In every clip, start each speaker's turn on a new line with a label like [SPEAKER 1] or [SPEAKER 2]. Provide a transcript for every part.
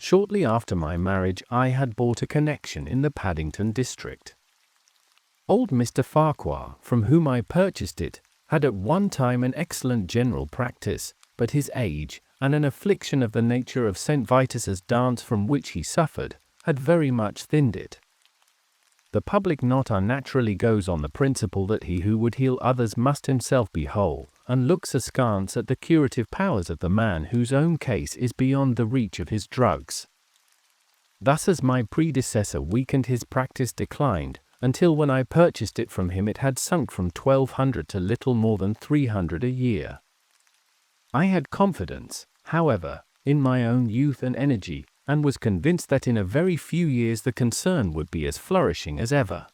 [SPEAKER 1] Shortly after my marriage, I had bought a connection in the Paddington district. Old Mr. Farquhar, from whom I purchased it, had at one time an excellent general practice, but his age, and an affliction of the nature of St. Vitus's dance from which he suffered, had very much thinned it. The public not unnaturally goes on the principle that he who would heal others must himself be whole, and looks askance at the curative powers of the man whose own case is beyond the reach of his drugs. Thus, as my predecessor weakened, his practice declined, until when I purchased it from him it had sunk from 1,200 to little more than 300 a year. I had confidence, however, in my own youth and energy, and was convinced that in a very few years the concern would be as flourishing as ever.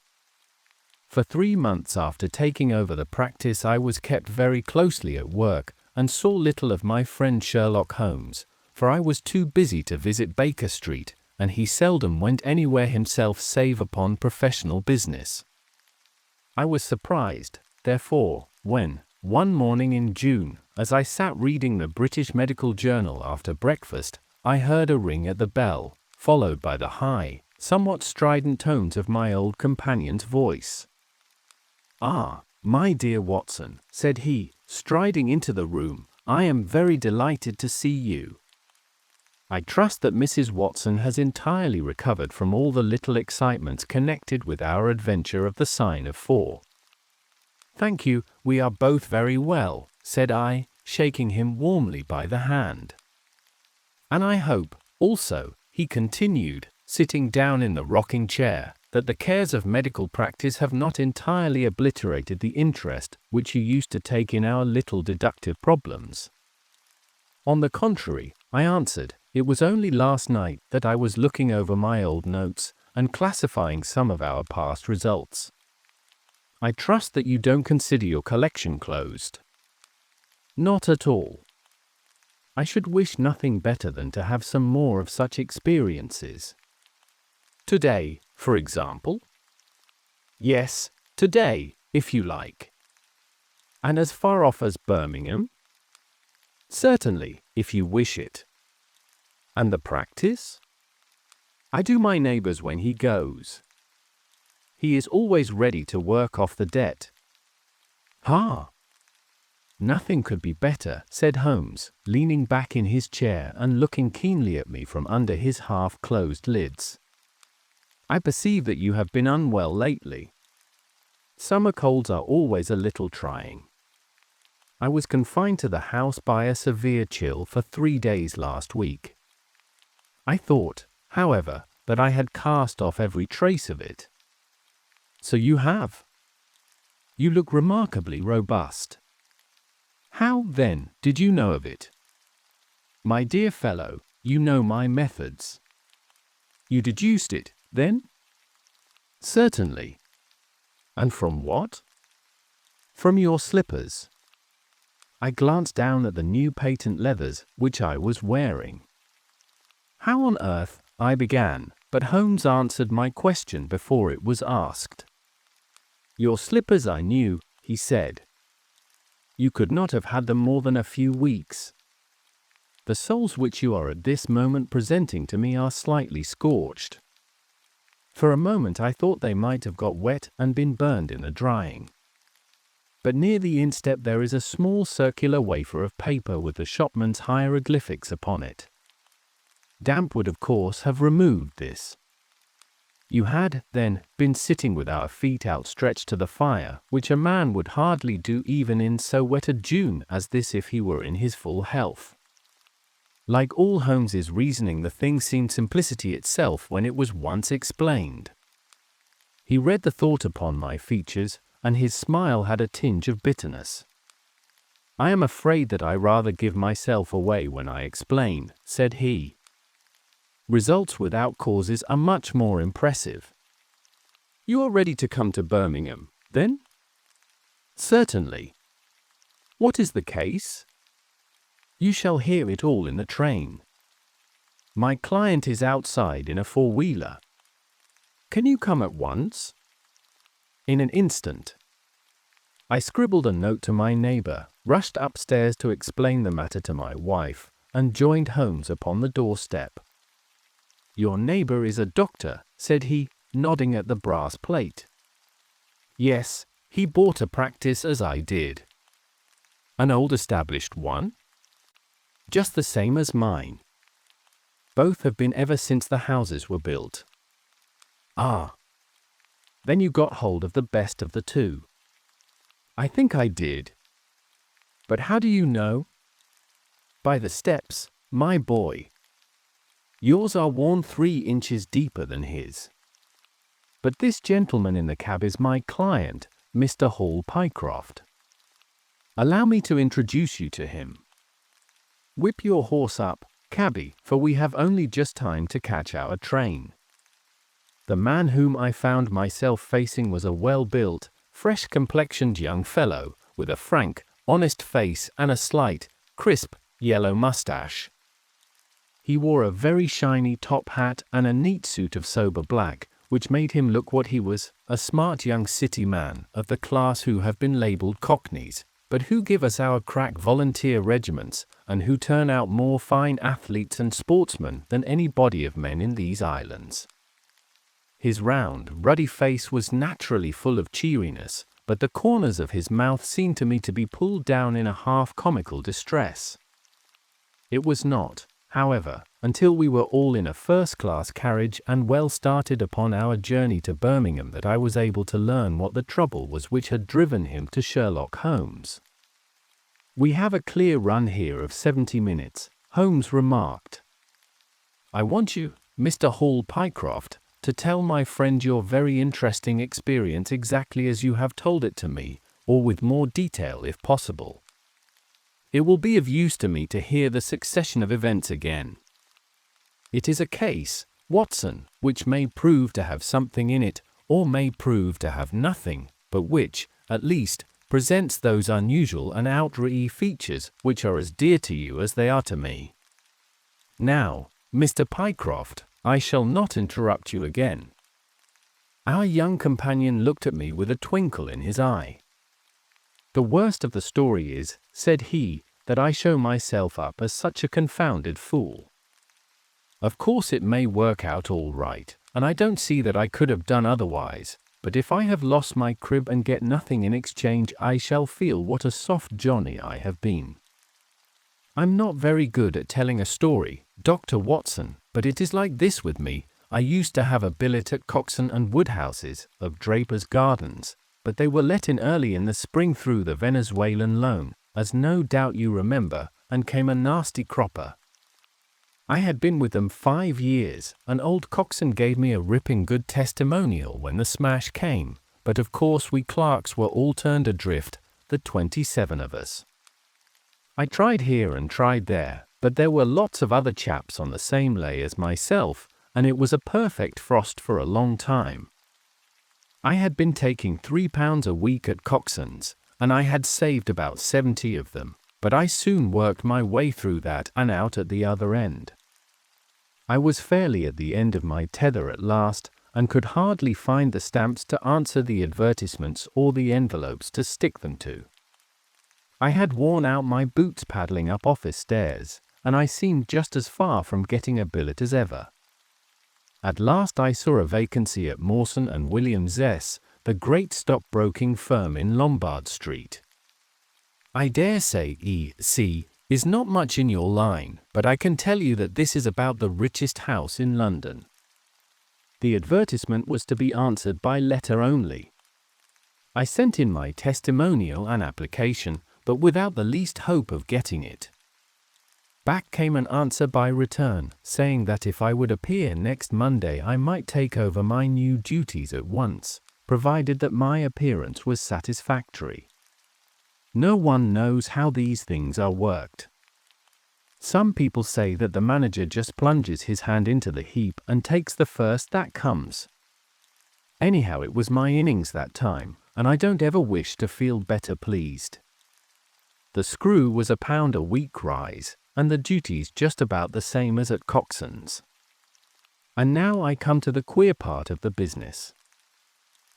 [SPEAKER 1] For 3 months after taking over the practice I was kept very closely at work, and saw little of my friend Sherlock Holmes, for I was too busy to visit Baker Street, and he seldom went anywhere himself save upon professional business. I was surprised, therefore, when, one morning in June, as I sat reading the British Medical Journal after breakfast, I heard a ring at the bell, followed by the high, somewhat strident tones of my old companion's voice. "Ah, my dear Watson," said he, striding into the room, "I am very delighted to see you. I trust that Mrs. Watson has entirely recovered from all the little excitements connected with our adventure of the sign of 4. "Thank you, we are both very well," said I, shaking him warmly by the hand. "And I hope, also," he continued, sitting down in the rocking chair, "that the cares of medical practice have not entirely obliterated the interest which you used to take in our little deductive problems." "On the contrary," I answered, "it was only last night that I was looking over my old notes and classifying some of our past results. I trust that you don't consider your collection closed." "Not at all. I should wish nothing better than to have some more of such experiences." "Today, for example?" "Yes, today, if you like." "And as far off as Birmingham?" "Certainly, if you wish it." "And the practice?" "I do my neighbour's when he goes. He is always ready to work off the debt." "Ha! Nothing could be better," said Holmes, leaning back in his chair and looking keenly at me from under his half-closed lids. "I perceive that you have been unwell lately. Summer colds are always a little trying. I was confined to the house by a severe chill for 3 days last week. I thought, however, that I had cast off every trace of it." "So you have. You look remarkably robust. How, then, did you know of it?" "My dear fellow, you know my methods." "You deduced it, then?" "Certainly." "And from what?" "From your slippers." I glanced down at the new patent leathers which I was wearing. "How on earth," I began, but Holmes answered my question before it was asked. "Your slippers I knew," he said. "You could not have had them more than a few weeks. The soles which you are at this moment presenting to me are slightly scorched. For a moment I thought they might have got wet and been burned in the drying. But near the instep there is a small circular wafer of paper with the shopman's hieroglyphics upon it. Damp would of course have removed this. You had, then, been sitting with our feet outstretched to the fire, which a man would hardly do even in so wet a June as this if he were in his full health." Like all Holmes's reasoning, the thing seemed simplicity itself when it was once explained. He read the thought upon my features, and his smile had a tinge of bitterness. "I am afraid that I rather give myself away when I explain," said he. "Results without causes are much more impressive. You are ready to come to Birmingham, then?" "Certainly." "What is the case?" "You shall hear it all in the train. My client is outside in a four-wheeler." "Can you come at once?" "In an instant." I scribbled a note to my neighbour, rushed upstairs to explain the matter to my wife, and joined Holmes upon the doorstep. "Your neighbor is a doctor," said he, nodding at the brass plate. "Yes, he bought a practice as I did." "An old established one?" "Just the same as mine. Both have been ever since the houses were built." "Ah. Then you got hold of the best of the two." "I think I did." "But how do you know?" "By the steps, my boy. Yours are worn 3 inches deeper than his. But this gentleman in the cab is my client, Mr. Hall Pycroft. Allow me to introduce you to him. Whip your horse up, cabby, for we have only just time to catch our train." The man whom I found myself facing was a well-built, fresh-complexioned young fellow, with a frank, honest face and a slight, crisp, yellow mustache. He wore a very shiny top hat and a neat suit of sober black, which made him look what he was, a smart young city man of the class who have been labelled cockneys, but who give us our crack volunteer regiments, and who turn out more fine athletes and sportsmen than any body of men in these islands. His round, ruddy face was naturally full of cheeriness, but the corners of his mouth seemed to me to be pulled down in a half-comical distress. It was not, however, until we were all in a first-class carriage and well started upon our journey to Birmingham that I was able to learn what the trouble was which had driven him to Sherlock Holmes. "We have a clear run here of 70 minutes, Holmes remarked. "I want you, Mr. Hall Pycroft, to tell my friend your very interesting experience exactly as you have told it to me, or with more detail if possible. It will be of use to me to hear the succession of events again. It is a case, Watson, which may prove to have something in it, or may prove to have nothing, but which, at least, presents those unusual and outragey features which are as dear to you as they are to me. Now, Mr. Pycroft, I shall not interrupt you again." Our young companion looked at me with a twinkle in his eye. "The worst of the story is," said he, "that I show myself up as such a confounded fool. Of course it may work out all right, and I don't see that I could have done otherwise, but if I have lost my crib and get nothing in exchange, I shall feel what a soft Johnny I have been. I'm not very good at telling a story, Dr. Watson, but it is like this with me. I used to have a billet at Coxon and Woodhouse's, of Draper's Gardens, but they were let in early in the spring through the Venezuelan loan, as no doubt you remember, and came a nasty cropper. I had been with them 5 years, and old Coxon gave me a ripping good testimonial when the smash came, but of course we clerks were all turned adrift, the 27 of us. I tried here and tried there, but there were lots of other chaps on the same lay as myself, and it was a perfect frost for a long time. I had been taking £3 a week at Coxon's, and I had saved about 70 of them, but I soon worked my way through that and out at the other end. I was fairly at the end of my tether at last, and could hardly find the stamps to answer the advertisements or the envelopes to stick them to. I had worn out my boots paddling up office stairs, and I seemed just as far from getting a billet as ever. At last I saw a vacancy at Mawson and Williams', the great stockbroking firm in Lombard Street. I dare say E.C. is not much in your line, but I can tell you that this is about the richest house in London. The advertisement was to be answered by letter only. I sent in my testimonial and application, but without the least hope of getting it. Back came an answer by return, saying that if I would appear next Monday I might take over my new duties at once, provided that my appearance was satisfactory. No one knows how these things are worked. Some people say that the manager just plunges his hand into the heap and takes the first that comes. Anyhow, it was my innings that time, and I don't ever wish to feel better pleased. The screw was £1 a week rise, and the duties just about the same as at Coxon's. And now I come to the queer part of the business.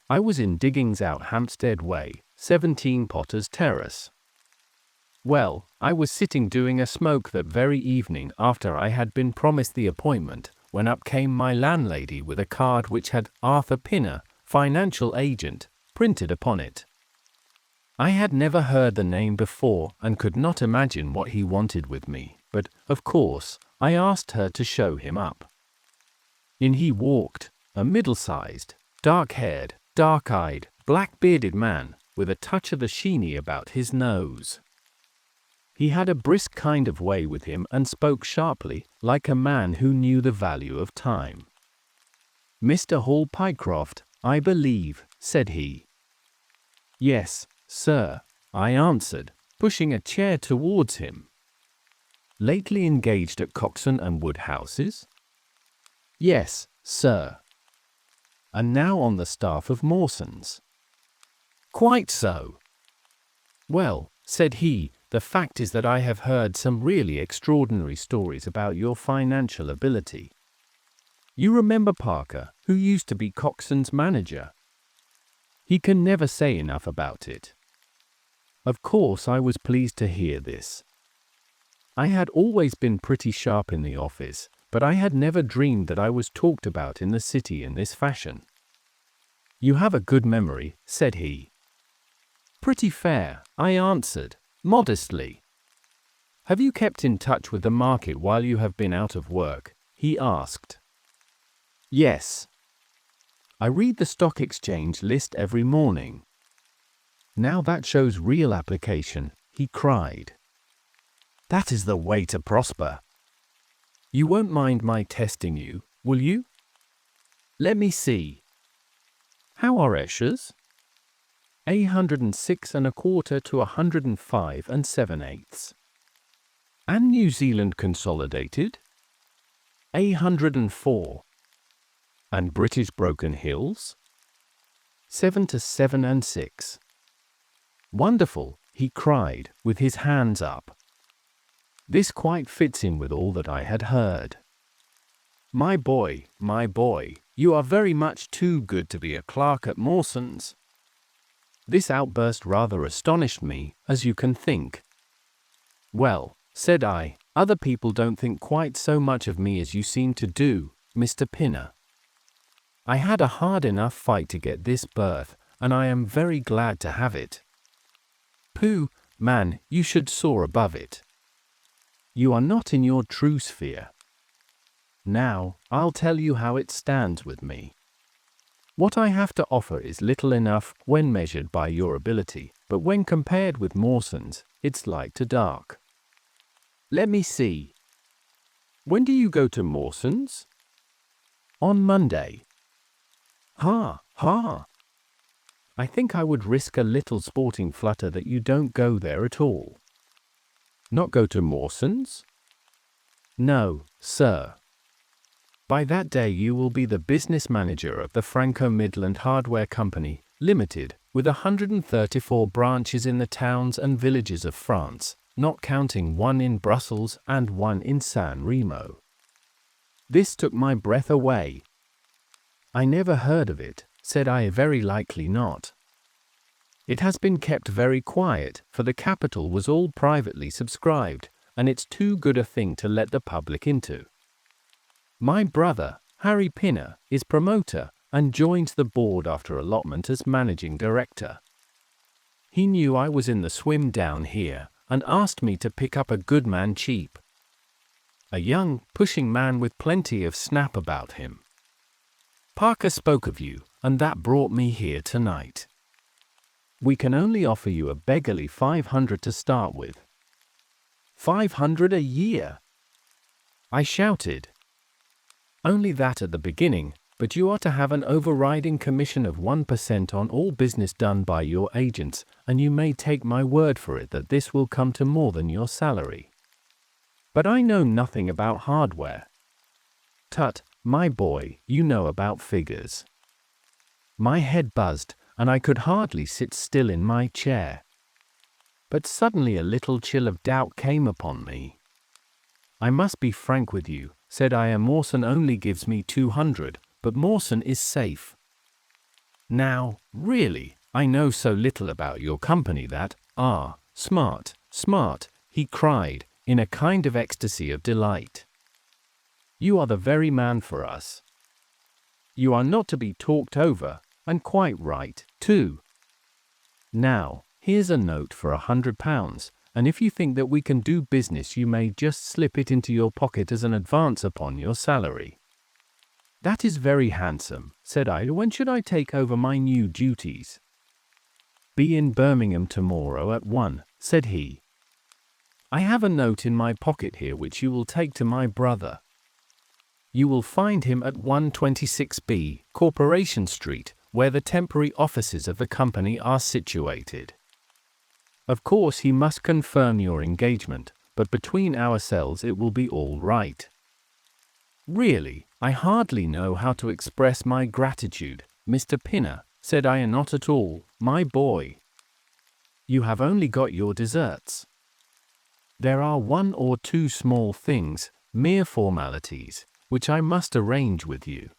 [SPEAKER 1] I was in diggings out Hampstead Way, 17 Potter's Terrace. Well, I was sitting doing a smoke that very evening after I had been promised the appointment, when up came my landlady with a card which had Arthur Pinner, financial agent, printed upon it. I had never heard the name before and could not imagine what he wanted with me, but, of course, I asked her to show him up. In he walked, a middle-sized, dark-haired, dark-eyed, black-bearded man, with a touch of the sheeny about his nose. He had a brisk kind of way with him and spoke sharply, like a man who knew the value of time. "Mr. Hall Pycroft, I believe," said he. "Yes, sir," I answered, pushing a chair towards him. "Lately engaged at Coxon and Wood houses?" "Yes, sir." "And now on the staff of Mawson's?" "Quite so." "Well," said he, "the fact is that I have heard some really extraordinary stories about your financial ability. You remember Parker, who used to be Coxon's manager? He can never say enough about it." Of course I was pleased to hear this. I had always been pretty sharp in the office, but I had never dreamed that I was talked about in the city in this fashion. "You have a good memory," said he. "Pretty fair," I answered, modestly. "Have you kept in touch with the market while you have been out of work?" he asked. "Yes. I read the stock exchange list every morning." "Now that shows real application," he cried. "That is the way to prosper. You won't mind my testing you, will you? Let me see. How are Escher's? 106 1/4 to 105 7/8. And New Zealand Consolidated? 104. And British Broken Hills? 7 to 7 6. Wonderful, he cried, with his hands up. This quite fits in with all that I had heard. My boy, you are very much too good to be a clerk at Mawson's." This outburst rather astonished me, as you can think. "Well," said I, "other people don't think quite so much of me as you seem to do, Mr. Pinner. I had a hard enough fight to get this berth, and I am very glad to have it. Pooh, man, you should soar above it. You are not in your true sphere. Now, I'll tell you how it stands with me. What I have to offer is little enough when measured by your ability, but when compared with Mawson's, it's light to dark. Let me see. When do you go to Mawson's?" "On Monday." "Ha, ha. I think I would risk a little sporting flutter that you don't go there at all." "Not go to Mawson's?" "No, sir. By that day you will be the business manager of the Franco-Midland Hardware Company, Limited, with 134 branches in the towns and villages of France, not counting one in Brussels and one in San Remo." This took my breath away. "I never heard of it," said I. "Very likely not. It has been kept very quiet, for the capital was all privately subscribed, and it's too good a thing to let the public into. My brother, Harry Pinner, is promoter and joined the board after allotment as managing director. He knew I was in the swim down here and asked me to pick up a good man cheap. A young, pushing man with plenty of snap about him. Parker spoke of you, and that brought me here tonight. We can only offer you a beggarly 500 to start with." "500 a year?" I shouted. "Only that at the beginning, but you are to have an overriding commission of 1% on all business done by your agents, and you may take my word for it that this will come to more than your salary. But I know nothing about hardware." "Tut, my boy, you know about figures." My head buzzed, and I could hardly sit still in my chair. But suddenly a little chill of doubt came upon me. "I must be frank with you," said I. "Mawson only gives me 200, but Mawson is safe. Now, really, I know so little about your company that, smart," he cried, in a kind of ecstasy of delight. You are the very man for us. You are not to be talked over, and quite right, too. Now, here's a note for £100, and if you think that we can do business, you may just slip it into your pocket as an advance upon your salary." "That is very handsome," said I. "When should I take over my new duties?" "Be in Birmingham tomorrow at 1, said he. "I have a note in my pocket here which you will take to my brother. You will find him at 126B, Corporation Street, where the temporary offices of the company are situated. Of course he must confirm your engagement, but between ourselves it will be all right." "Really, I hardly know how to express my gratitude, Mr. Pinner," said I. "Not at all, my boy. You have only got your deserts. There are one or two small things, mere formalities, which I must arrange with you.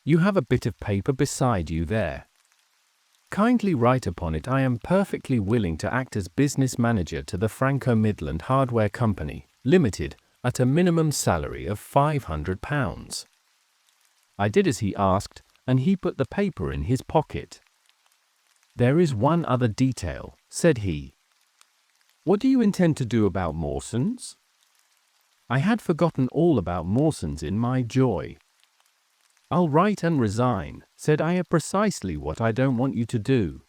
[SPEAKER 1] You have a bit of paper beside you there. Kindly write upon it, 'I am perfectly willing to act as business manager to the Franco-Midland Hardware Company, Limited, at a minimum salary of £500. I did as he asked, and he put the paper in his pocket. "There is one other detail," said he. "What do you intend to do about Mawson's?" I had forgotten all about Mawson's in my joy. "I'll write and resign," said I. "Precisely what I don't want you to do.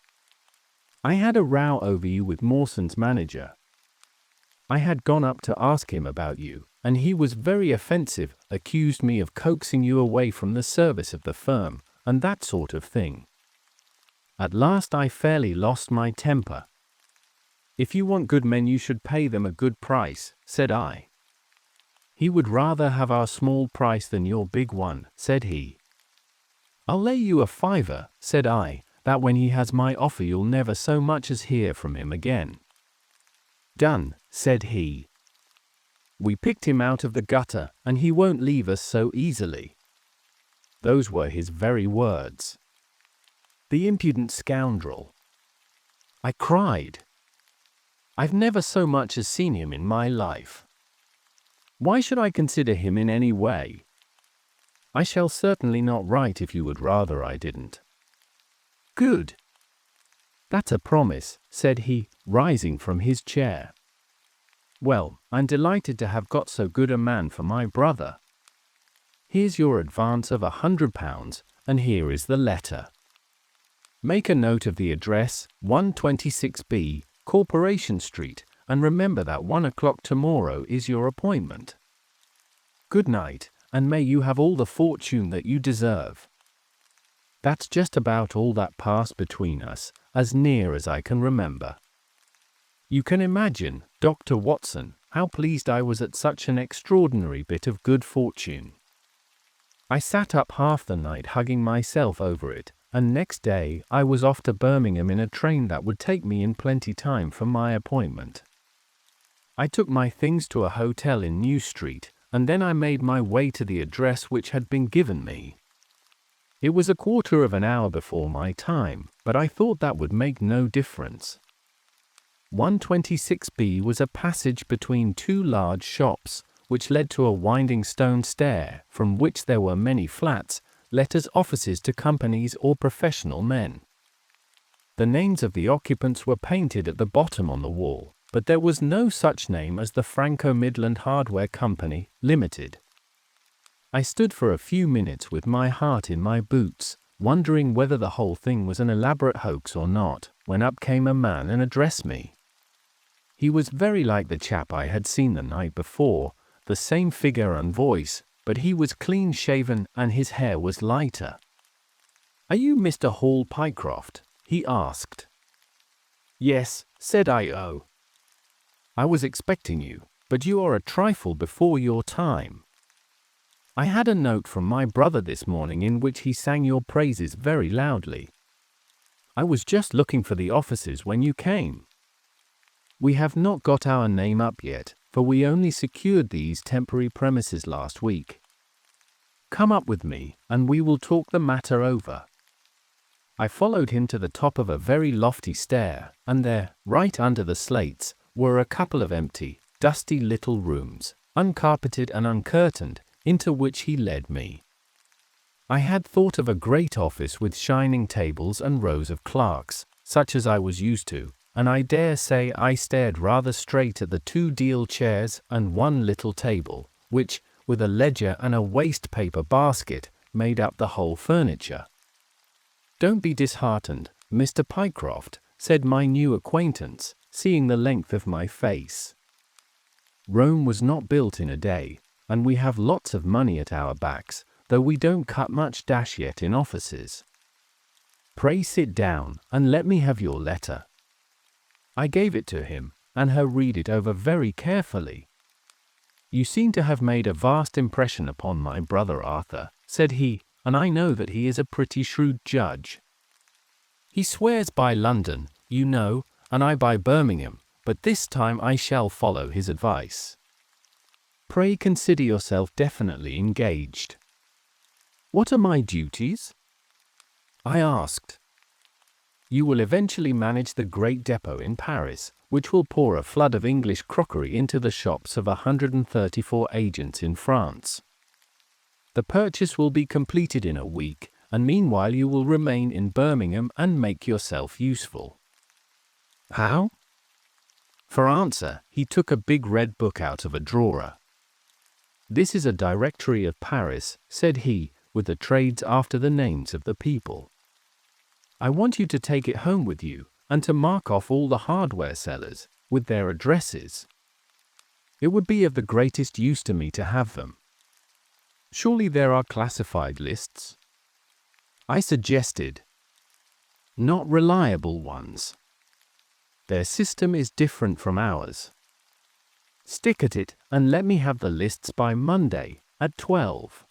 [SPEAKER 1] I had a row over you with Mawson's manager. I had gone up to ask him about you, and he was very offensive, accused me of coaxing you away from the service of the firm, and that sort of thing. At last I fairly lost my temper. 'If you want good men you should pay them a good price,' said I. 'He would rather have our small price than your big one,' said he. 'I'll lay you a fiver,' said I, 'that when he has my offer you'll never so much as hear from him again.' 'Done,' said he. 'We picked him out of the gutter, and he won't leave us so easily.' Those were his very words. The impudent scoundrel! I cried. I've never so much as seen him in my life. Why should I consider him in any way? I shall certainly not write if you would rather I didn't." "Good. That's a promise," said he, rising from his chair. "Well, I'm delighted to have got so good a man for my brother. Here's your advance of £100, and here is the letter. Make a note of the address, 126B, Corporation Street, and remember that 1 o'clock tomorrow is your appointment. Good night, and may you have all the fortune that you deserve." That's just about all that passed between us, as near as I can remember. You can imagine, Dr. Watson, how pleased I was at such an extraordinary bit of good fortune. I sat up half the night hugging myself over it, and next day I was off to Birmingham in a train that would take me in plenty time for my appointment. I took my things to a hotel in New Street, and then I made my way to the address which had been given me. It was a quarter of an hour before my time, but I thought that would make no difference. 126B was a passage between two large shops, which led to a winding stone stair, from which there were many flats, let as offices to companies or professional men. The names of the occupants were painted at the bottom on the wall, but there was no such name as the Franco-Midland Hardware Company, Limited. I stood for a few minutes with my heart in my boots, wondering whether the whole thing was an elaborate hoax or not, when up came a man and addressed me. He was very like the chap I had seen the night before, the same figure and voice, but he was clean-shaven and his hair was lighter. "Are you Mr. Hall Pycroft?" he asked. "Yes," said I. "Oh, I was expecting you, but you are a trifle before your time. I had a note from my brother this morning in which he sang your praises very loudly. I was just looking for the offices when you came. We have not got our name up yet, for we only secured these temporary premises last week. Come up with me, and we will talk the matter over." I followed him to the top of a very lofty stair, and there, right under the slates, were a couple of empty, dusty little rooms, uncarpeted and uncurtained, into which he led me. I had thought of a great office with shining tables and rows of clerks, such as I was used to, and I dare say I stared rather straight at the 2 deal chairs and 1 little table, which, with a ledger and a waste paper basket, made up the whole furniture. "Don't be disheartened, Mr. Pycroft," said my new acquaintance, seeing the length of my face. "Rome was not built in a day, and we have lots of money at our backs, though we don't cut much dash yet in offices. Pray sit down, and let me have your letter." I gave it to him, and her read it over very carefully. "You seem to have made a vast impression upon my brother Arthur," said he, "and I know that he is a pretty shrewd judge. He swears by London, you know, and I by Birmingham, but this time I shall follow his advice. Pray consider yourself definitely engaged." "What are my duties?" I asked. "You will eventually manage the great depot in Paris, which will pour a flood of English crockery into the shops of 134 agents in France. The purchase will be completed in a week, and meanwhile you will remain in Birmingham and make yourself useful." "How?" For answer, he took a big red book out of a drawer. "This is a directory of Paris," said he, "with the trades after the names of the people. I want you to take it home with you, and to mark off all the hardware sellers, with their addresses. It would be of the greatest use to me to have them. Surely there are classified lists?" I suggested. "Not reliable ones. Their system is different from ours. Stick at it, and let me have the lists by Monday, at 12.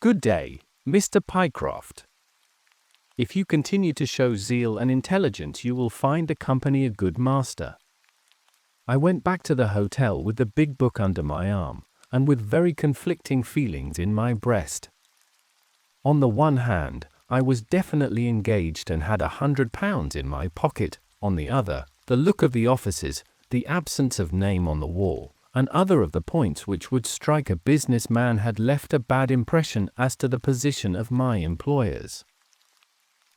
[SPEAKER 1] Good day, Mr. Pycroft. If you continue to show zeal and intelligence, you will find the company a good master." I went back to the hotel with the big book under my arm, and with very conflicting feelings in my breast. On the one hand, I was definitely engaged and had £100 in my pocket. On the other, the look of the offices, the absence of name on the wall, and other of the points which would strike a business man had left a bad impression as to the position of my employers.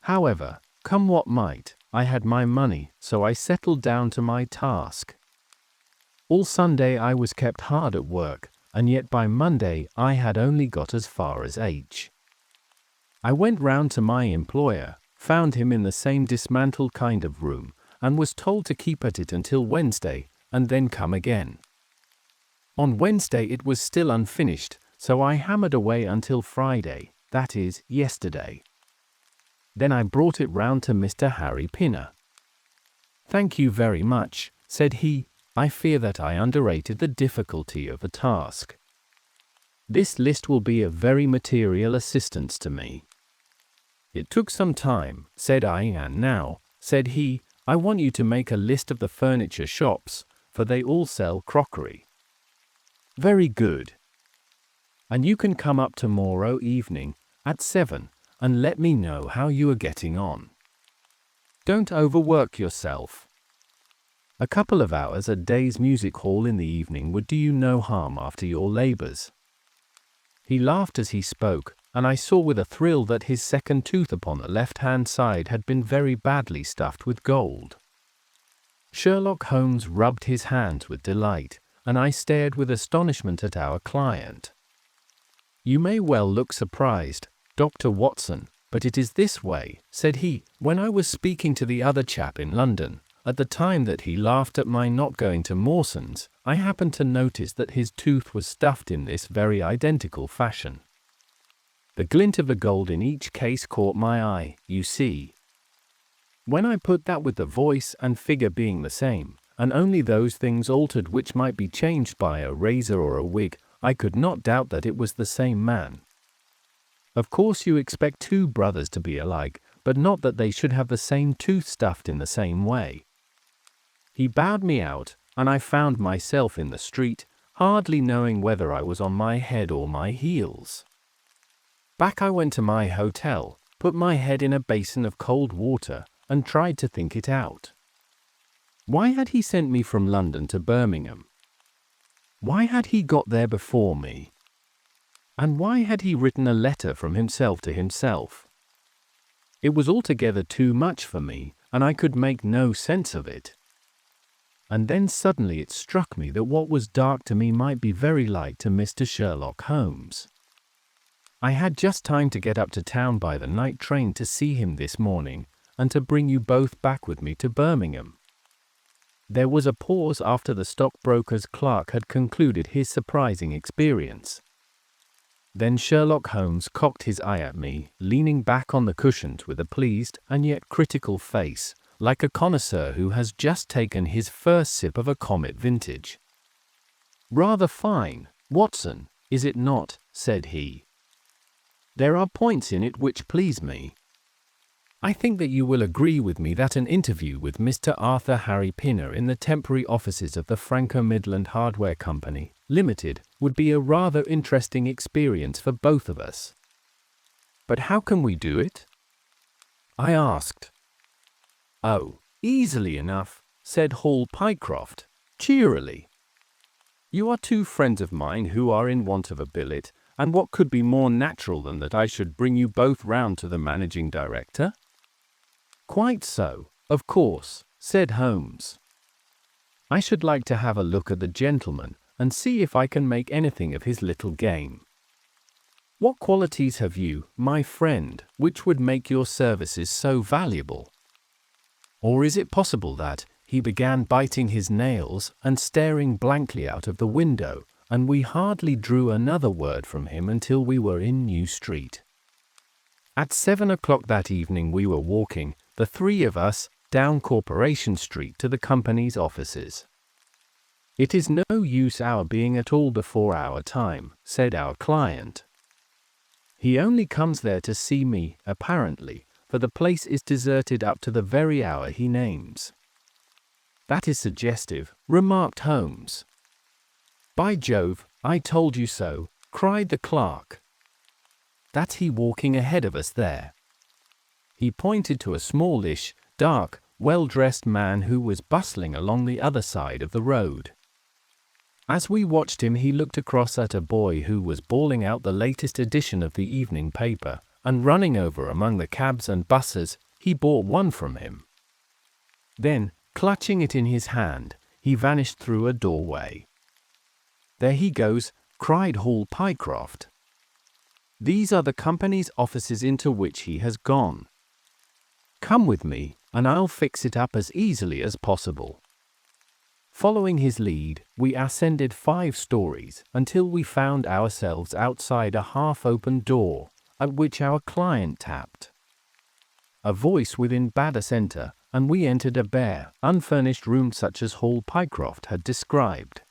[SPEAKER 1] However, come what might, I had my money, so I settled down to my task. All Sunday I was kept hard at work, and yet by Monday I had only got as far as H. I went round to my employer, found him in the same dismantled kind of room, and was told to keep at it until Wednesday, and then come again. On Wednesday it was still unfinished, so I hammered away until Friday, that is, yesterday. Then I brought it round to Mr. Harry Pinner. "Thank you very much," said he. "I fear that I underrated the difficulty of the task. This list will be of very material assistance to me." "It took some time," said I, "and now," said he, "I want you to make a list of the furniture shops, for they all sell crockery." "Very good. And you can come up tomorrow evening, at 7, and let me know how you are getting on. Don't overwork yourself. A couple of hours at Day's music hall in the evening would do you no harm after your labors." He laughed as he spoke, and I saw with a thrill that his second tooth upon the left-hand side had been very badly stuffed with gold. Sherlock Holmes rubbed his hands with delight, and I stared with astonishment at our client. "You may well look surprised, Dr. Watson, but it is this way," said he, "when I was speaking to the other chap in London, at the time that he laughed at my not going to Mawson's, I happened to notice that his tooth was stuffed in this very identical fashion. The glint of the gold in each case caught my eye, you see. When I put that with the voice and figure being the same, and only those things altered which might be changed by a razor or a wig, I could not doubt that it was the same man. Of course you expect 2 brothers to be alike, but not that they should have the same tooth stuffed in the same way." He bowed me out, and I found myself in the street, hardly knowing whether I was on my head or my heels. Back I went to my hotel, put my head in a basin of cold water, and tried to think it out. Why had he sent me from London to Birmingham? Why had he got there before me? And why had he written a letter from himself to himself? It was altogether too much for me, and I could make no sense of it. And then suddenly it struck me that what was dark to me might be very light to Mr. Sherlock Holmes. I had just time to get up to town by the night train to see him this morning, and to bring you both back with me to Birmingham. There was a pause after the stockbroker's clerk had concluded his surprising experience. Then Sherlock Holmes cocked his eye at me, leaning back on the cushions with a pleased and yet critical face, like a connoisseur who has just taken his first sip of a Comet vintage. "Rather fine, Watson, is it not?" said he. "There are points in it which please me. I think that you will agree with me that an interview with Mr. Arthur Harry Pinner in the temporary offices of the Franco-Midland Hardware Company, Limited, would be a rather interesting experience for both of us." "But how can we do it?" I asked. "Oh, easily enough," said Hall Pycroft, cheerily. "You are two friends of mine who are in want of a billet, and what could be more natural than that I should bring you both round to the managing director?" "Quite so, of course," said Holmes. "I should like to have a look at the gentleman, and see if I can make anything of his little game. What qualities have you, my friend, which would make your services so valuable? Or is it possible that—" He began biting his nails and staring blankly out of the window, and we hardly drew another word from him until we were in New Street. At 7 o'clock that evening we were walking, the three of us, down Corporation Street to the company's offices. "It is no use our being at all before our time," said our client. "He only comes there to see me, apparently, for the place is deserted up to the very hour he names." "That is suggestive," remarked Holmes. "By Jove, I told you so," cried the clerk. "That's he walking ahead of us there." He pointed to a smallish, dark, well-dressed man who was bustling along the other side of the road. As we watched him, he looked across at a boy who was bawling out the latest edition of the evening paper, and running over among the cabs and buses, he bought one from him. Then, clutching it in his hand, he vanished through a doorway. "There he goes," cried Hall Pycroft. "These are the company's offices into which he has gone. Come with me, and I'll fix it up as easily as possible." Following his lead, we ascended 5 stories until we found ourselves outside a half-open door, at which our client tapped. A voice within bade us enter, and we entered a bare, unfurnished room such as Hall Pycroft had described.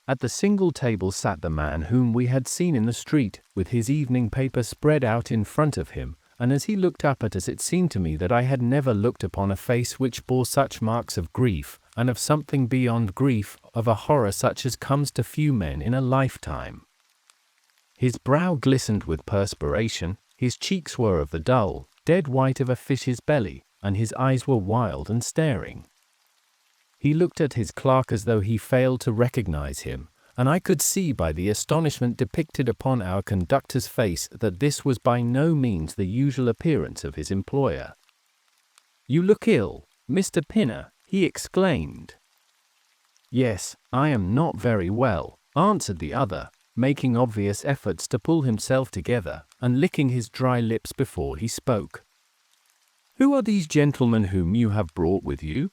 [SPEAKER 1] At the single table sat the man whom we had seen in the street, with his evening paper spread out in front of him, and as he looked up at us it seemed to me that I had never looked upon a face which bore such marks of grief, and of something beyond grief, of a horror such as comes to few men in a lifetime. His brow glistened with perspiration, his cheeks were of the dull, dead white of a fish's belly, and his eyes were wild and staring. He looked at his clerk as though he failed to recognize him, and I could see by the astonishment depicted upon our conductor's face that this was by no means the usual appearance of his employer. "You look ill, Mr. Pinner," he exclaimed. "Yes, I am not very well," answered the other, making obvious efforts to pull himself together, and licking his dry lips before he spoke. "Who are these gentlemen whom you have brought with you?"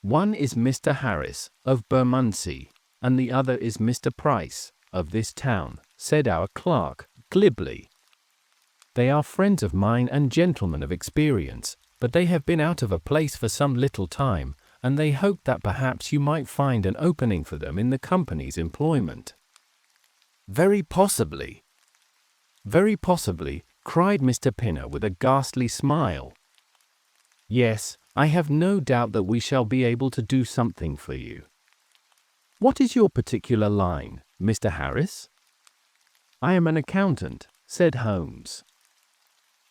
[SPEAKER 1] "One is Mr. Harris, of Bermondsey, and the other is Mr. Price, of this town," said our clerk, glibly. "They are friends of mine and gentlemen of experience, but they have been out of a place for some little time, and they hoped that perhaps you might find an opening for them in the company's employment." "Very possibly." "Very possibly," cried Mr. Pinner with a ghastly smile. "Yes, I have no doubt that we shall be able to do something for you. What is your particular line, Mr. Harris?" "I am an accountant," said Holmes.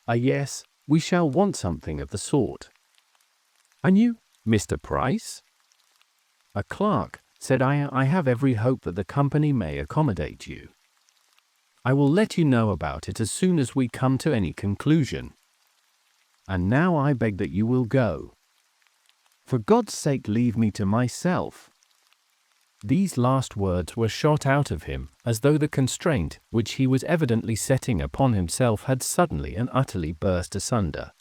[SPEAKER 1] "Ah, yes, we shall want something of the sort." "And you, Mr. Price?" "A clerk," said I have every hope that the company may accommodate you." I will let you know about it as soon as we come to any conclusion. And now I beg that you will go. For God's sake, leave me to myself." These last words were shot out of him, as though the constraint which he was evidently setting upon himself had suddenly and utterly burst asunder.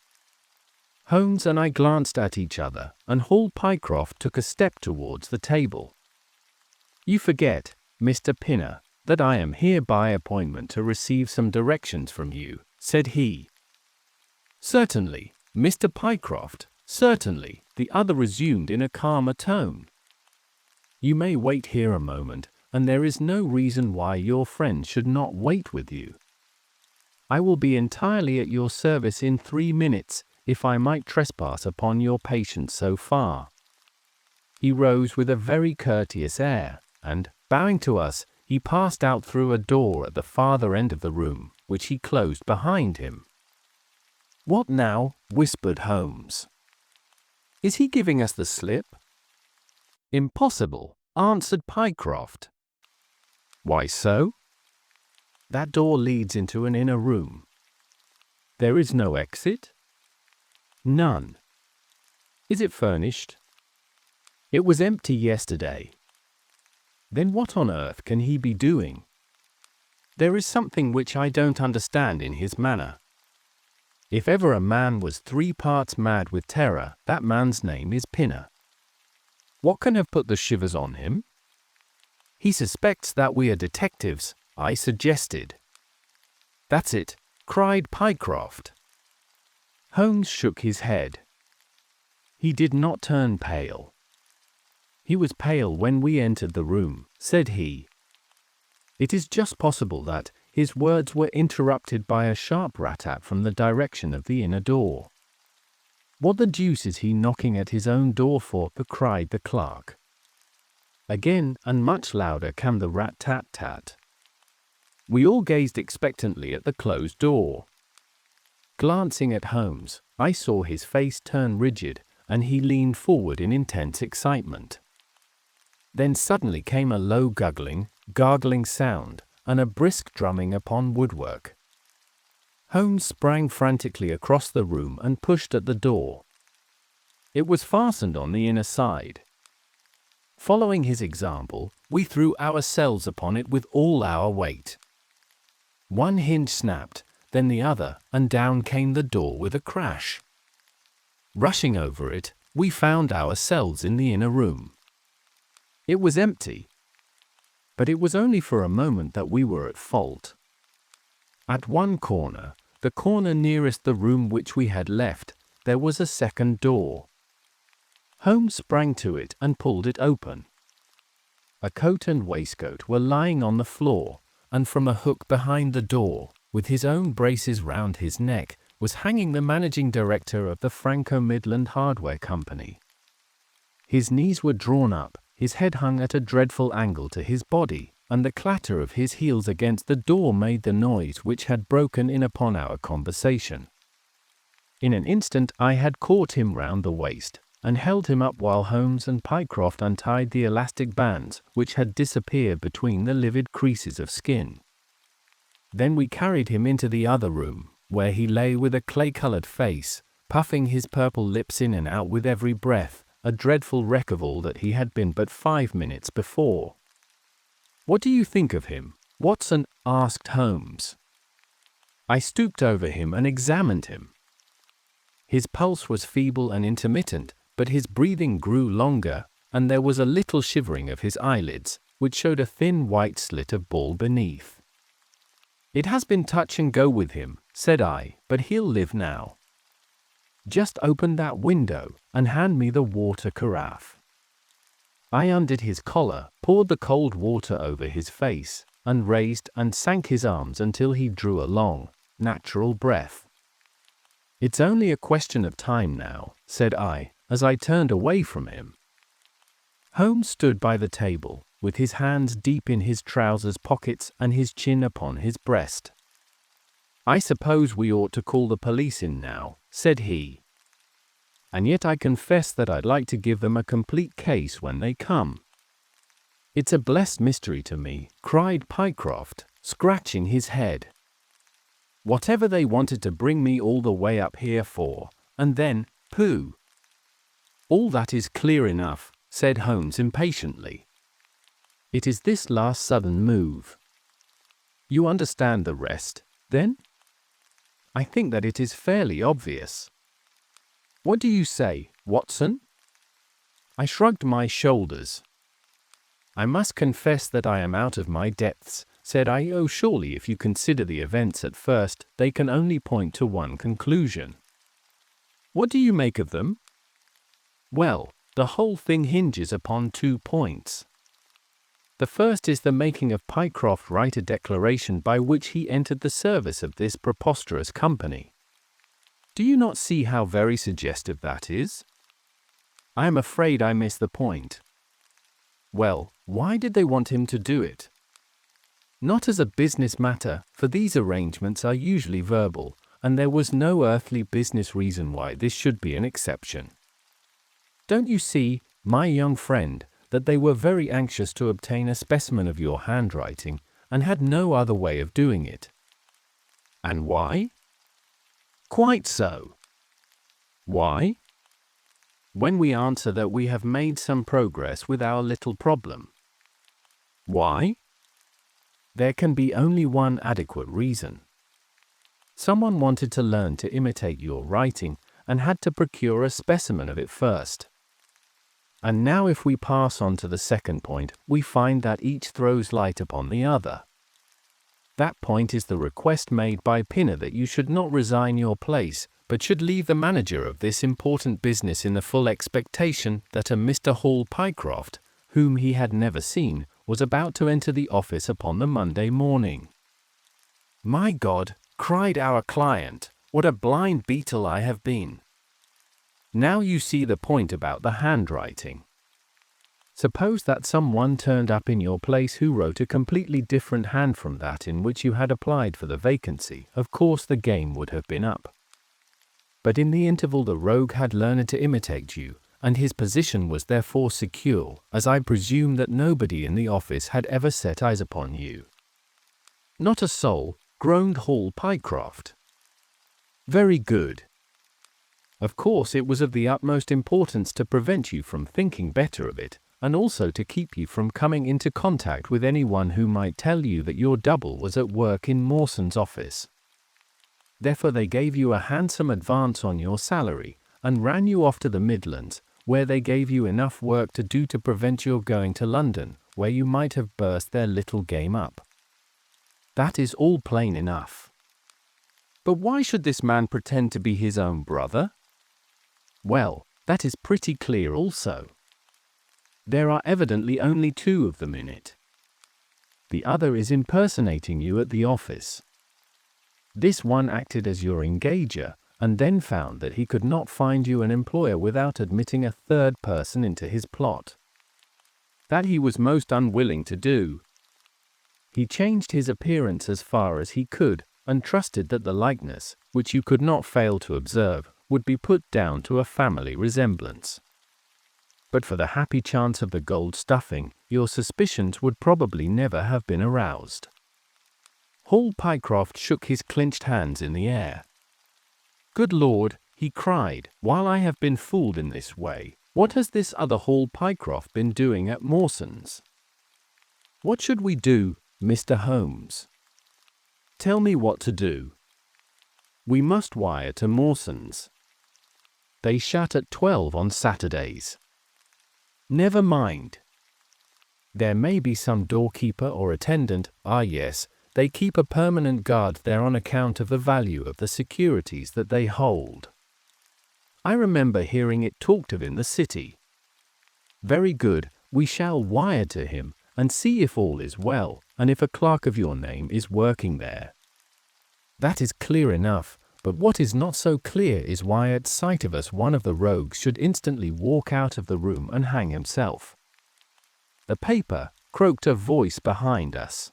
[SPEAKER 1] Holmes and I glanced at each other, and Hall Pycroft took a step towards the table. "You forget, Mr. Pinner, that I am here by appointment to receive some directions from you," said he. "Certainly, Mr. Pycroft, certainly," the other resumed in a calmer tone. "You may wait here a moment, and there is no reason why your friend should not wait with you. I will be entirely at your service in 3 minutes, if I might trespass upon your patience so far." He rose with a very courteous air, and, bowing to us, he passed out through a door at the farther end of the room, which he closed behind him. "What now?" whispered Holmes. "Is he giving us the slip?" "Impossible," answered Pycroft. "Why so?" "That door leads into an inner room." "There is no exit?" "None." "Is it furnished?" "It was empty yesterday." "Then what on earth can he be doing?" "There is something which I don't understand in his manner. If ever a man was 3 parts mad with terror, that man's name is Pinner. What can have put the shivers on him?" "He suspects that we are detectives," I suggested. "That's it," cried Pycroft. Holmes shook his head. He did not turn pale. "He was pale when we entered the room," said he. It is just possible that his words were interrupted by a sharp rat-tat from the direction of the inner door. "What the deuce is he knocking at his own door for?" cried the clerk. Again, and much louder, came the rat-tat-tat. We all gazed expectantly at the closed door. Glancing at Holmes, I saw his face turn rigid, and he leaned forward in intense excitement. Then suddenly came a low gargling sound, and a brisk drumming upon woodwork. Holmes sprang frantically across the room and pushed at the door. It was fastened on the inner side. Following his example, we threw ourselves upon it with all our weight. One hinge snapped, then the other, and down came the door with a crash. Rushing over it, we found ourselves in the inner room. It was empty. But it was only for a moment that we were at fault. At one corner, the corner nearest the room which we had left, there was a second door. Holmes sprang to it and pulled it open. A coat and waistcoat were lying on the floor, and from a hook behind the door, with his own braces round his neck, was hanging the managing director of the Franco-Midland Hardware Company. His knees were drawn up, his head hung at a dreadful angle to his body, and the clatter of his heels against the door made the noise which had broken in upon our conversation. In an instant I had caught him round the waist, and held him up while Holmes and Pycroft untied the elastic bands which had disappeared between the livid creases of skin. Then we carried him into the other room, where he lay with a clay-coloured face, puffing his purple lips in and out with every breath, a dreadful wreck of all that he had been but 5 minutes before. "What do you think of him, Watson?" asked Holmes. I stooped over him and examined him. His pulse was feeble and intermittent, but his breathing grew longer, and there was a little shivering of his eyelids, which showed a thin white slit of ball beneath. "It has been touch and go with him," said I, "but he'll live now. Just open that window, and hand me the water carafe." I undid his collar, poured the cold water over his face, and raised and sank his arms until he drew a long, natural breath. "It's only a question of time now," said I, as I turned away from him. Holmes stood by the table, with his hands deep in his trousers pockets and his chin upon his breast. "I suppose we ought to call the police in now," said he. "And yet I confess that I'd like to give them a complete case when they come." "It's a blessed mystery to me," cried Pycroft, scratching his head. Whatever they wanted to bring me all the way up here for, and then, pooh. All that is clear enough, said Holmes impatiently. It is this last sudden move. You understand the rest, then? I think that it is fairly obvious. What do you say, Watson? I shrugged my shoulders. I must confess that I am out of my depths, said I. Oh, surely if you consider the events at first, they can only point to one conclusion. What do you make of them? Well, the whole thing hinges upon 2 points. The first is the making of Pycroft write a declaration by which he entered the service of this preposterous company. Do you not see how very suggestive that is? I am afraid I miss the point. Well, why did they want him to do it? Not as a business matter, for these arrangements are usually verbal, and there was no earthly business reason why this should be an exception. Don't you see, my young friend, that they were very anxious to obtain a specimen of your handwriting, and had no other way of doing it? And why? Quite so. Why? When we answer that we have made some progress with our little problem. Why? There can be only one adequate reason. Someone wanted to learn to imitate your writing, and had to procure a specimen of it first. And now if we pass on to the second point, we find that each throws light upon the other. That point is the request made by Pinner that you should not resign your place, but should leave the manager of this important business in the full expectation that a Mr. Hall Pycroft, whom he had never seen, was about to enter the office upon the Monday morning. My God, cried our client, what a blind beetle I have been. Now you see the point about the handwriting. Suppose that someone turned up in your place who wrote a completely different hand from that in which you had applied for the vacancy. Of course the game would have been up. But in the interval the rogue had learned to imitate you, and his position was therefore secure, as I presume that nobody in the office had ever set eyes upon you. Not a soul, groaned Hall Pycroft. Very good. Of course it was of the utmost importance to prevent you from thinking better of it, and also to keep you from coming into contact with anyone who might tell you that your double was at work in Mawson's office. Therefore they gave you a handsome advance on your salary, and ran you off to the Midlands, where they gave you enough work to do to prevent your going to London, where you might have burst their little game up. That is all plain enough. But why should this man pretend to be his own brother? Well, that is pretty clear also. There are evidently only 2 of them in it. The other is impersonating you at the office. This one acted as your engager, and then found that he could not find you an employer without admitting a third person into his plot. That he was most unwilling to do. He changed his appearance as far as he could, and trusted that the likeness, which you could not fail to observe, would be put down to a family resemblance. But for the happy chance of the gold stuffing, your suspicions would probably never have been aroused. Hall Pycroft shook his clenched hands in the air. Good Lord, he cried, while I have been fooled in this way, what has this other Hall Pycroft been doing at Mawson's? What should we do, Mr. Holmes? Tell me what to do. We must wire to Mawson's. They shut at 12 on Saturdays. Never mind. There may be some doorkeeper or attendant. Ah yes, they keep a permanent guard there on account of the value of the securities that they hold. I remember hearing it talked of in the city. Very good, we shall wire to him, and see if all is well, and if a clerk of your name is working there. That is clear enough, but what is not so clear is why at sight of us one of the rogues should instantly walk out of the room and hang himself. The paper, croaked a voice behind us.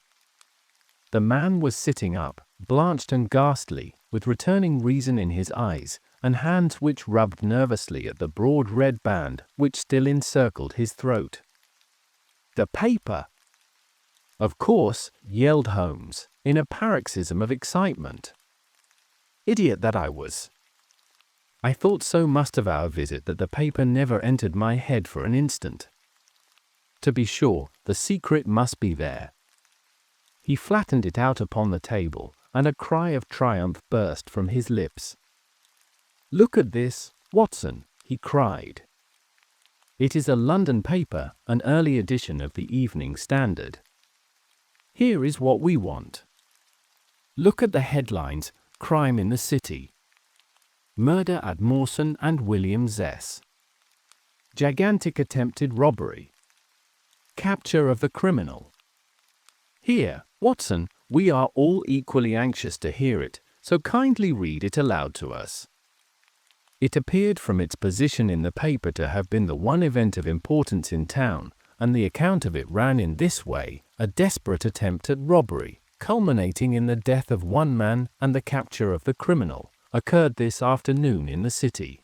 [SPEAKER 1] The man was sitting up, blanched and ghastly, with returning reason in his eyes, and hands which rubbed nervously at the broad red band which still encircled his throat. The paper! "Of course," yelled Holmes, in a paroxysm of excitement. Idiot that I was! I thought so much of our visit that the paper never entered my head for an instant. To be sure, the secret must be there. He flattened it out upon the table, and a cry of triumph burst from his lips. "Look at this, Watson," he cried. "It is a London paper, an early edition of the Evening Standard. Here is what we want. Look at the headlines: Crime in the City. Murder at Mawson and Williams S. Gigantic attempted robbery. Capture of the criminal. Here, Watson, we are all equally anxious to hear it, so kindly read it aloud to us." It appeared from its position in the paper to have been the one event of importance in town, and the account of it ran in this way: a desperate attempt at robbery, culminating in the death of one man and the capture of the criminal, occurred this afternoon in the city.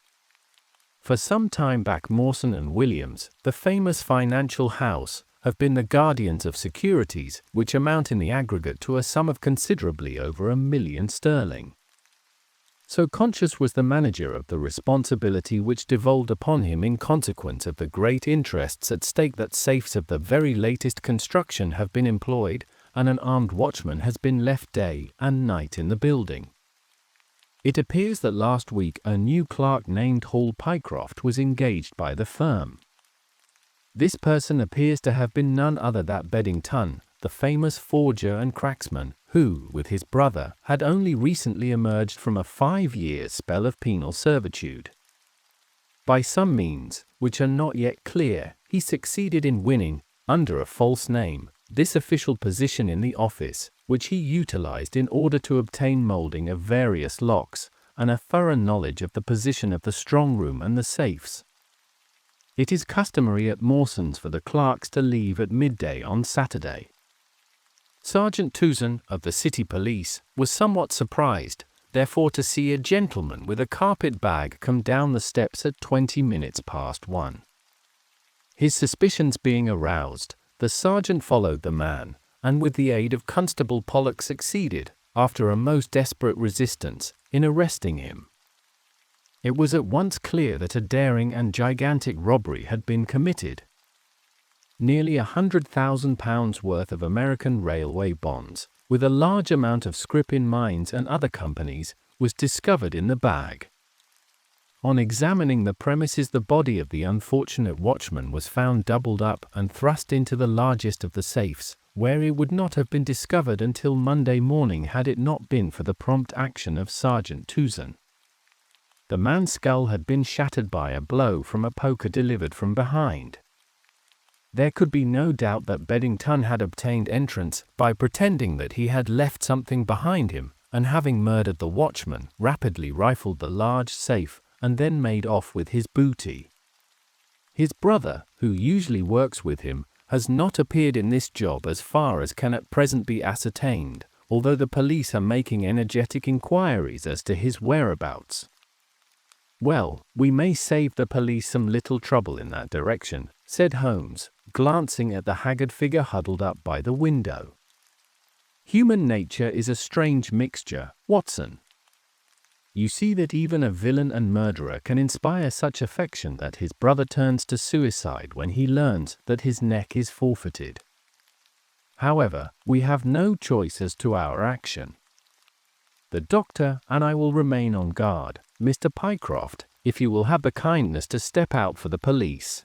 [SPEAKER 1] For some time back Mawson and Williams, the famous financial house, have been the guardians of securities which amount in the aggregate to a sum of considerably over £1 million. So conscious was the manager of the responsibility which devolved upon him in consequence of the great interests at stake that safes of the very latest construction have been employed, and an armed watchman has been left day and night in the building. It appears that last week a new clerk named Pycroft was engaged by the firm. This person appears to have been none other than Beddington, the famous forger and cracksman, who, with his brother, had only recently emerged from a 5-year spell of penal servitude. By some means, which are not yet clear, he succeeded in winning, under a false name, this official position in the office, which he utilized in order to obtain molding of various locks, and a thorough knowledge of the position of the strong room and the safes. It is customary at Mawson's for the clerks to leave at midday on Saturday. Sergeant Tuzan, of the City Police, was somewhat surprised, therefore, to see a gentleman with a carpet bag come down the steps at 1:20. His suspicions being aroused, the sergeant followed the man, and with the aid of Constable Pollock succeeded, after a most desperate resistance, in arresting him. It was at once clear that a daring and gigantic robbery had been committed. Nearly £100,000 worth of American railway bonds, with a large amount of scrip in mines and other companies, was discovered in the bag. On examining the premises, the body of the unfortunate watchman was found doubled up and thrust into the largest of the safes, where it would not have been discovered until Monday morning had it not been for the prompt action of Sergeant Tuzan. The man's skull had been shattered by a blow from a poker delivered from behind. There could be no doubt that Beddington had obtained entrance by pretending that he had left something behind him, and having murdered the watchman, rapidly rifled the large safe and then made off with his booty. His brother, who usually works with him, has not appeared in this job as far as can at present be ascertained, although the police are making energetic inquiries as to his whereabouts. "Well, we may save the police some little trouble in that direction," said Holmes, glancing at the haggard figure huddled up by the window. "Human nature is a strange mixture, Watson. You see that even a villain and murderer can inspire such affection that his brother turns to suicide when he learns that his neck is forfeited. However, we have no choice as to our action. The doctor and I will remain on guard. Mr. Pycroft, if you will have the kindness to step out for the police."